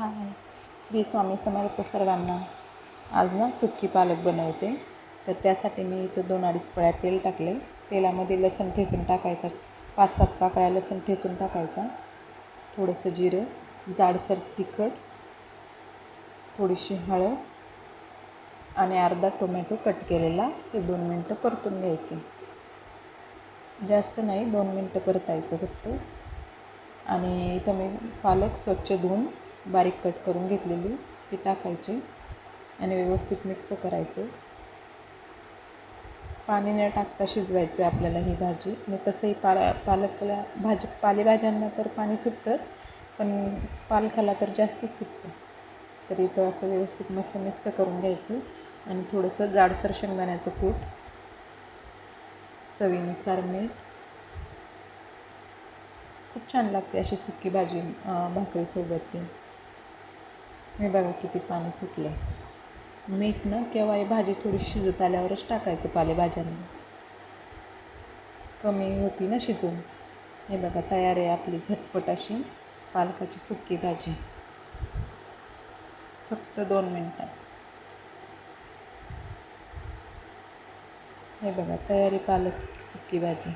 हाय, श्री स्वामी समर्थ सर्वांना. आज ना सुक्की पालक बनवते. तर त्यासाठी मी इथं 2-2.5 पळ्या तेल टाकले. तेलामध्ये लसूण ठेचून टाकायचा, 5-7 पाकळ्या लसूण ठेचून टाकायचा, थोडंसं जिरं, जाडसर तिखट, थोडीशी हळद आणि अर्धा टोमॅटो कट केलेला. ते 2 मिनटं परतून घ्यायचे. जास्त नाही, 2 मिनटं परतायचं फक्त. आणि इथं मी पालक स्वच्छ धुवून बारीक कट करून घेतलेली ती टाकायची आणि व्यवस्थित मिक्स करायचं. पाणी न टाकता शिजवायचं आपल्याला ही भाजी. आणि तसंही पालकला पालेभाज्यांना तर पाणी सुटतंच, पण पालकाला तर जास्तच सुटतं. तर इथं असं व्यवस्थित मस्त मिक्स करून घ्यायचं आणि थोडंसं जाडसर शेंगदाण्याचं कूट, चवीनुसार मीठ. खूप छान लागते अशी सुकी भाजी भाकरीसोबत. ती मी बघा किती पाणी सुटलं. मीठ ना केव्हा ही भाजी थोडी शिजत आल्यावरच टाकायचं. पालेभाज्यांना कमी होती ना शिजून. हे बघा तयार आहे आपली झटपट अशी पालकाची सुकी भाजी, फक्त 2 मिनटात. हे बघा तयारी पालक सुकी भाजी.